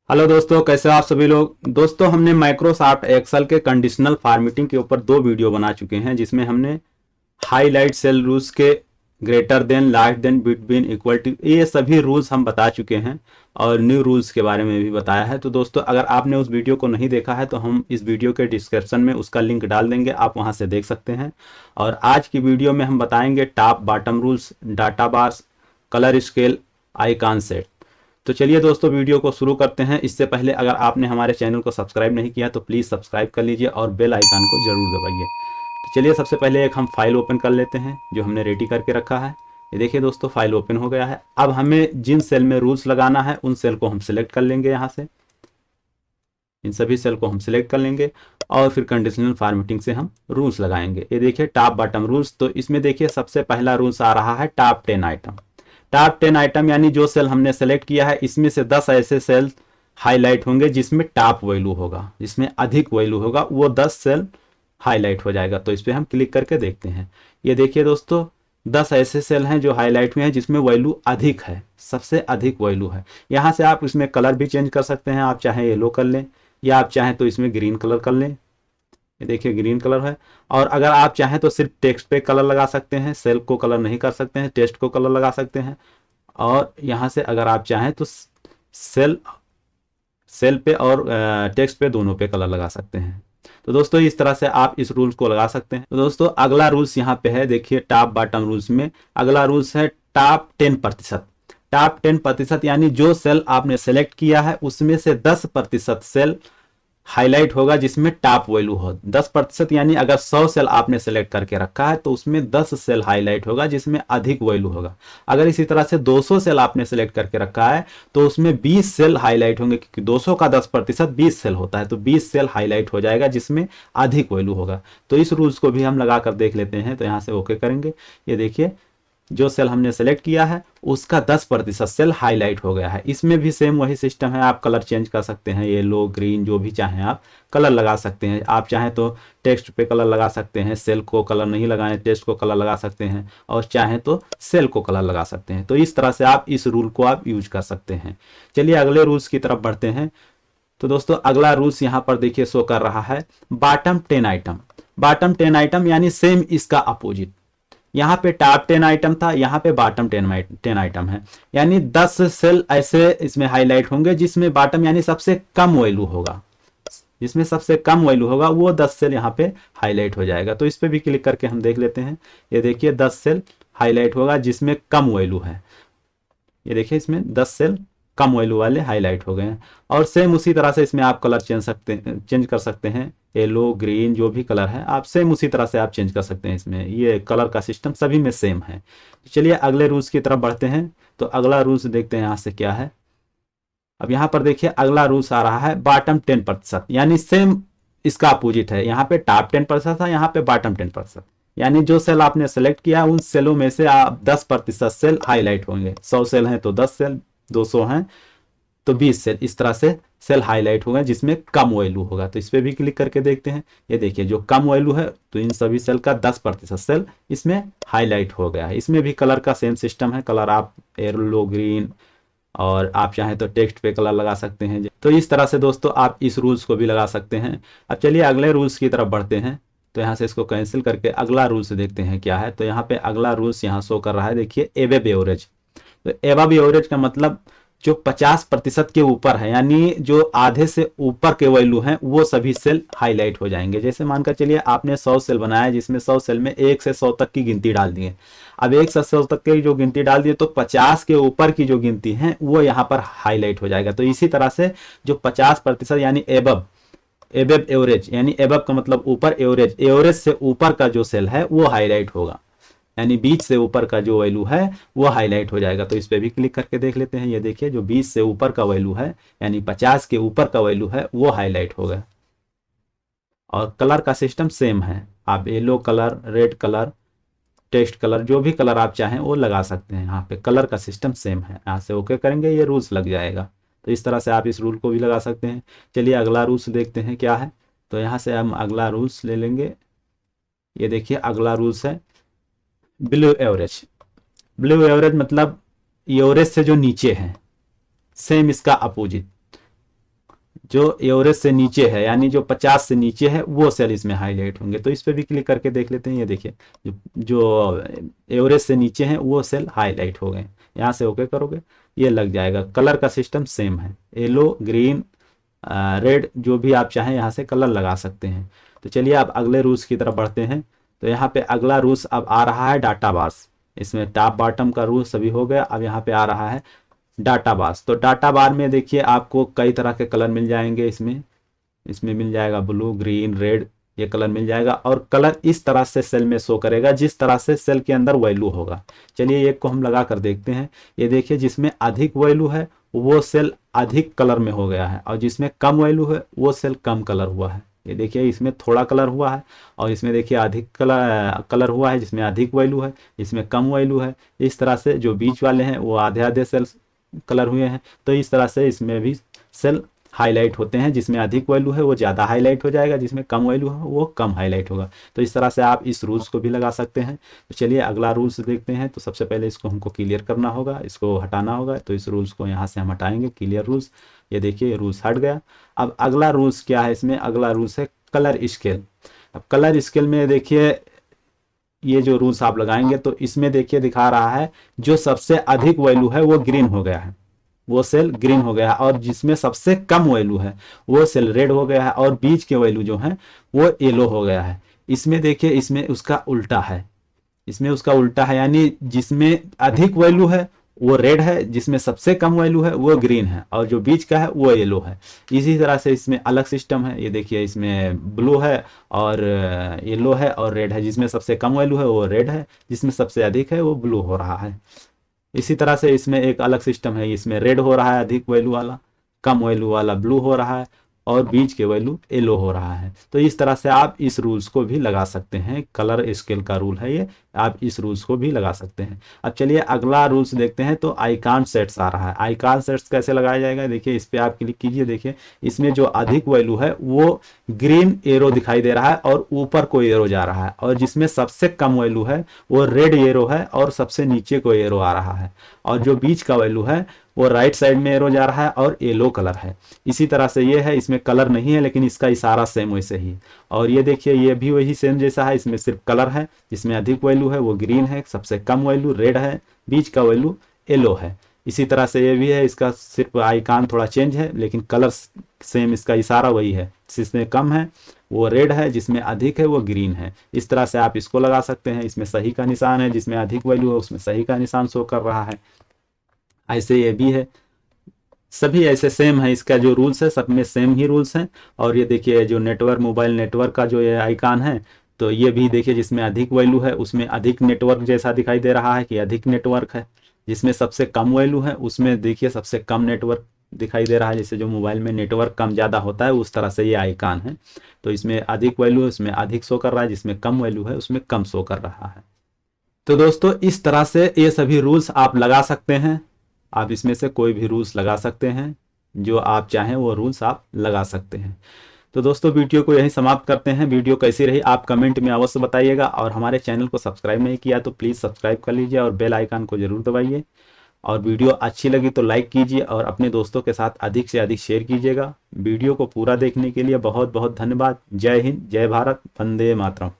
Hello दोस्तों, कैसे हो आप सभी लोग। दोस्तों, हमने माइक्रोसॉफ्ट एक्सेल के कंडीशनल फॉर्मेटिंग के ऊपर दो वीडियो बना चुके हैं, जिसमें हमने हाईलाइट सेल रूल्स के greater than, large than, between, equal to, ये सभी रूल्स हम बता चुके हैं और न्यू रूल्स के बारे में भी बताया है। तो दोस्तों, अगर आपने उस वीडियो को नहीं देखा है तो हम इस वीडियो के डिस्क्रिप्शन में उसका लिंक डाल देंगे, आप वहां से देख सकते हैं। और आज की वीडियो में हम बताएंगे top bottom rules, data bars, colour scale, icon set. तो चलिए दोस्तों, वीडियो को शुरू करते हैं। इससे पहले अगर आपने हमारे चैनल को सब्सक्राइब नहीं किया तो प्लीज़ सब्सक्राइब कर लीजिए और बेल आइकन को ज़रूर दबाइए। तो चलिए, सबसे पहले एक हम फाइल ओपन कर लेते हैं जो हमने रेडी करके रखा है। ये देखिए दोस्तों, फाइल ओपन हो गया है। अब हमें जिन सेल में रूल्स लगाना है उन सेल को हम सिलेक्ट कर लेंगे। यहाँ से इन सभी सेल को हम सिलेक्ट कर लेंगे और फिर कंडीशनल फॉर्मेटिंग से हम रूल्स लगाएंगे। ये देखिए टॉप बॉटम रूल्स। तो इसमें देखिए सबसे पहला रूल्स आ रहा है टॉप 10 आइटम। टॉप 10 आइटम यानी जो सेल हमने सेलेक्ट किया है इसमें से 10 ऐसे सेल हाईलाइट होंगे जिसमें टॉप वैल्यू होगा, जिसमें अधिक वैल्यू होगा, वो 10 सेल हाईलाइट हो जाएगा। तो इस पर हम क्लिक करके देखते हैं। ये देखिए दोस्तों, 10 ऐसे सेल हैं जो हाईलाइट हुए हैं जिसमें वैल्यू अधिक है, सबसे अधिक वैल्यू है। यहाँ से आप इसमें कलर भी चेंज कर सकते हैं। आप चाहे येलो कर लें या आप चाहें तो इसमें ग्रीन कलर कर लें। ये देखिए ग्रीन कलर है। और अगर आप चाहें तो सिर्फ टेक्स्ट पे कलर लगा सकते हैं, सेल को कलर नहीं कर सकते हैं, टेक्स्ट को कलर लगा सकते हैं। और यहाँ से अगर आप चाहें तो सेल सेल पे और टेक्स्ट पे दोनों पे कलर लगा सकते हैं। तो दोस्तों, इस तरह से आप इस रूल्स को लगा सकते हैं। तो दोस्तों, अगला रूल्स यहाँ पे है, देखिए टॉप बॉटम रूल्स में अगला रूल्स है टॉप 10%। टॉप 10% यानी जो सेल आपने सेलेक्ट किया है उसमें से 10% सेल हाईलाइट होगा जिसमें टॉप वैल्यू हो। 10% यानी अगर 100 सेल आपने सेलेक्ट करके रखा है तो उसमें 10 सेल हाईलाइट होगा जिसमें अधिक वैल्यू होगा। अगर इसी तरह से 200 सेल आपने सेलेक्ट करके रखा है तो उसमें 20 सेल हाईलाइट होंगे, क्योंकि 200 का 10% 20 सेल होता है, तो 20 सेल हाईलाइट हो जाएगा जिसमें अधिक वैल्यू होगा। तो इस रूल्स को भी हम लगा कर देख लेते हैं। तो यहाँ से ओके करेंगे। ये देखिए, जो सेल हमने सेलेक्ट किया है उसका 10% सेल हाईलाइट हो गया है। इसमें भी सेम वही सिस्टम है, आप कलर चेंज कर सकते हैं, येलो, ग्रीन, जो भी चाहें आप कलर लगा सकते हैं। आप चाहें तो टेक्स्ट पे कलर लगा सकते हैं, सेल को कलर नहीं लगाएं, टेक्स्ट को कलर लगा सकते हैं, और चाहें तो सेल को कलर लगा सकते हैं। तो इस तरह से आप इस रूल को आप यूज कर सकते हैं। चलिए अगले रूल्स की तरफ बढ़ते हैं। तो दोस्तों, अगला रूल्स यहाँ पर देखिए शो कर रहा है बॉटम 10 आइटम। बॉटम 10 आइटम यानी सेम इसका अपोजिट। यहाँ पे टॉप 10 आइटम था, यहाँ पे बॉटम 10 आइटम है। यानी 10 सेल ऐसे इसमें हाईलाइट होंगे जिसमें बॉटम यानी सबसे कम वैल्यू होगा, जिसमें सबसे कम वैल्यू होगा वो 10 सेल यहाँ पे हाईलाइट हो जाएगा। तो इस पे भी क्लिक करके हम देख लेते हैं। ये देखिए 10 सेल हाईलाइट होगा जिसमें कम वैल्यू है। ये देखिए इसमें 10 सेल कम वैल्यू वाले हाईलाइट हो गए हैं। और सेम उसी तरह से इसमें आप कलर चेंज कर सकते हैं। येलो, ग्रीन, जो भी कलर है आप सेम उसी तरह से आप चेंज कर सकते हैं। इसमें ये कलर का सिस्टम सभी में सेम है। चलिए अगले रूल्स की तरफ बढ़ते हैं। तो अगला रूल्स देखते हैं यहाँ से क्या है। अब यहाँ पर देखिए अगला रूल्स आ रहा है बॉटम 10%, यानी सेम इसका अपोजिट है। यहाँ पे टॉप 10% था, यहाँ पे बॉटम 10%। यानी जो सेल आपने सेलेक्ट किया उन सेलों में से आप 10% सेल हाईलाइट होंगे। 100 सेल हैं तो 10 सेल, 200 हैं तो 20 सेल, इस तरह से सेल हाईलाइट होगा जिसमें कम वैल्यू होगा। तो इस पर भी क्लिक करके देखते हैं। ये देखिए जो कम वैल्यू है तो इन सभी सेल का 10% सेल इसमें हाईलाइट हो गया है। इसमें भी कलर का सेम सिस्टम है, कलर आप येलो, ग्रीन, और आप चाहें तो टेक्स्ट पे कलर लगा सकते हैं। तो इस तरह से दोस्तों आप इस रूल्स को भी लगा सकते हैं। अब चलिए अगले रूल्स की तरफ बढ़ते हैं। तो यहाँ से इसको कैंसिल करके अगला रूल्स देखते हैं क्या है। तो यहाँ पे अगला रूल्स यहाँ शो कर रहा है, देखिए एबव एवरेज। तो एबव एवरेज का मतलब जो 50% के ऊपर है, यानी जो आधे से ऊपर के वैल्यू हैं वो सभी सेल हाईलाइट हो जाएंगे। जैसे मानकर चलिए आपने 100 सेल बनाया जिसमें 100 सेल में 1 से 100 तक की गिनती डाल दी है। अब 1 से 100 तक की जो गिनती डाल दी है तो 50 के ऊपर की जो गिनती है वो यहाँ पर हाईलाइट हो जाएगा। तो इसी तरह से जो 50% यानी एबव एवरेज, यानी एबव का मतलब ऊपर, एवरेज एवरेज से ऊपर का जो सेल है वो हाईलाइट होगा, यानी 20 से ऊपर का जो वैल्यू है वो हाईलाइट हो जाएगा। तो इस पे भी क्लिक करके देख लेते हैं। ये देखिए जो 20 से ऊपर का वैल्यू है यानी 50 के ऊपर का वैल्यू है वो हाईलाइट होगा। और कलर का सिस्टम सेम है, आप yellow colour, red colour, text colour, जो भी कलर आप चाहें वो लगा सकते हैं। यहाँ पे कलर का सिस्टम सेम है। यहाँ से ओके करेंगे, ये रूल्स लग जाएगा। तो इस तरह से आप इस रूल को भी लगा सकते हैं। चलिए अगला रूल्स देखते हैं क्या है। तो यहाँ से हम अगला रूल्स ले लेंगे। ये देखिए अगला रूल्स है बिलो एवरेज। बिलो एवरेज मतलब एवरेज से जो नीचे है, सेम इसका अपोजिट। जो एवरेज से नीचे है यानी जो 50 से नीचे है वो सेल इसमें हाईलाइट होंगे। तो इस पे भी क्लिक करके देख लेते हैं। ये देखिए जो एवरेज से नीचे हैं वो सेल हाईलाइट हो गए। यहाँ से ओके करोगे ये लग जाएगा। कलर का सिस्टम सेम है, येलो, ग्रीन, रेड, जो भी आप चाहें यहाँ से कलर लगा सकते हैं। तो चलिए अब अगले रूल्स की तरफ बढ़ते हैं। तो यहाँ पे अगला रूल्स अब आ रहा है डाटा बार्स। इसमें टॉप बॉटम का रूल सभी हो गया। अब यहाँ पे आ रहा है डाटा बार्स। तो डाटा बार में देखिए आपको कई तरह के कलर मिल जाएंगे। इसमें मिल जाएगा ब्लू, ग्रीन, रेड, ये कलर मिल जाएगा। और कलर इस तरह से सेल में शो करेगा जिस तरह से सेल के अंदर वैल्यू होगा। चलिए एक को हम लगा कर देखते हैं। ये देखिए जिसमें अधिक वैल्यू है वो सेल अधिक कलर में हो गया है, और जिसमें कम वैल्यू है वो सेल कम कलर हुआ है। ये देखिए इसमें थोड़ा कलर हुआ है, और इसमें देखिए अधिक कलर हुआ है जिसमें अधिक वैल्यू है, इसमें कम वैल्यू है। इस तरह से जो बीच वाले हैं वो आधे आधे सेल कलर हुए हैं। तो इस तरह से इसमें भी सेल हाईलाइट होते हैं। जिसमें अधिक वैल्यू है वो ज़्यादा हाईलाइट हो जाएगा, जिसमें कम वैल्यू है वो कम हाईलाइट होगा। तो इस तरह से आप इस रूल्स को भी लगा सकते हैं। तो चलिए अगला रूल्स देखते हैं। तो सबसे पहले इसको हमको क्लियर करना होगा, इसको हटाना होगा। तो इस रूल्स को यहाँ से हम हटाएंगे, क्लियर रूल्स। ये देखिए ये रूल्स हट गया। अब अगला रूल्स क्या है इसमें? अगला रूल्स है कलर स्केल। अब कलर स्केल में देखिए ये जो रूल्स आप लगाएंगे तो इसमें देखिए दिखा रहा है जो सबसे अधिक वैल्यू है वो ग्रीन हो गया है, वो सेल ग्रीन हो गया है। और जिसमें सबसे कम वैल्यू है वो सेल रेड हो गया है, और बीच के वैल्यू जो है वो येलो हो गया है। इसमें देखिए इसमें उसका उल्टा है, इसमें उसका उल्टा है, यानी जिसमें अधिक वैल्यू है वो रेड है, जिसमें सबसे कम वैल्यू है वो ग्रीन है, और जो बीच का है वो येलो है। इसी तरह से इसमें अलग सिस्टम है। ये देखिए इसमें ब्लू है और येलो है और रेड है। जिसमें सबसे कम वैल्यू है वो रेड है, जिसमें सबसे अधिक है वो ब्लू हो रहा है। इसी तरह से इसमें एक अलग सिस्टम है। इसमें रेड हो रहा है अधिक वैल्यू वाला, कम वैल्यू वाला ब्लू हो रहा है, और बीच के वैल्यू येलो हो रहा है। तो इस तरह से आप इस रूल्स को भी लगा सकते हैं। कलर स्केल का रूल है ये, आप इस रूल्स को भी लगा सकते हैं। अब चलिए अगला रूल्स देखते हैं। तो आइकॉन सेट्स आ रहा है। आइकॉन सेट्स कैसे लगाया जाएगा? देखिए इस पर आप क्लिक कीजिए। देखिए इसमें जो अधिक वैल्यू है वो ग्रीन एरो दिखाई दे रहा है और ऊपर कोई एरो जा रहा है, और जिसमें सबसे कम वैल्यू है वो रेड एरो है और सबसे नीचे कोई एरो आ रहा है, और जो बीच का वैल्यू है वो राइट साइड में एरो जा रहा है और येलो कलर है। इसी तरह से ये है, इसमें कलर नहीं है लेकिन इसका इशारा सेम वैसे ही। और ये देखिए ये भी वही सेम जैसा है, इसमें सिर्फ कलर है। जिसमें अधिक वैल्यू है वो ग्रीन है, सबसे कम वैल्यू रेड है, बीच का वैल्यू येलो है। इसी तरह से ये भी है, इसका सिर्फ आइकॉन थोड़ा चेंज है लेकिन कलर सेम, इसका इशारा वही है। जिसमें कम है वो रेड है, जिसमें अधिक है वो ग्रीन है। इस तरह से आप इसको लगा सकते हैं। इसमें सही का निशान है, जिसमें अधिक वैल्यू है उसमें सही का निशान शो कर रहा है। ऐसे ये भी है, सभी ऐसे सेम है। इसका जो रूल्स है सब में सेम ही रूल्स हैं। और ये देखिए जो नेटवर्क, मोबाइल नेटवर्क का जो ये आइकॉन है, तो ये भी देखिए जिसमें अधिक वैल्यू है उसमें अधिक नेटवर्क जैसा दिखाई दे रहा है कि अधिक नेटवर्क है। जिसमें सबसे कम वैल्यू है उसमें देखिए सबसे कम नेटवर्क दिखाई दे रहा है। जैसे जो मोबाइल में नेटवर्क कम ज़्यादा होता है उस तरह से ये आइकॉन है। तो इसमें अधिक वैल्यू है उसमें अधिक शो कर रहा है, जिसमें कम वैल्यू है उसमें कम शो कर रहा है। तो दोस्तों इस तरह से ये सभी रूल्स आप लगा सकते हैं। आप इसमें से कोई भी रूल्स लगा सकते हैं, जो आप चाहें वो रूल्स आप लगा सकते हैं। तो दोस्तों वीडियो को यहीं समाप्त करते हैं। वीडियो कैसी रही आप कमेंट में अवश्य बताइएगा, और हमारे चैनल को सब्सक्राइब नहीं किया तो प्लीज़ सब्सक्राइब कर लीजिए और बेल आइकन को ज़रूर दबाइए। और वीडियो अच्छी लगी तो लाइक कीजिए और अपने दोस्तों के साथ अधिक से अधिक शेयर कीजिएगा। वीडियो को पूरा देखने के लिए बहुत बहुत धन्यवाद। जय हिंद, जय भारत, वंदे मातरम।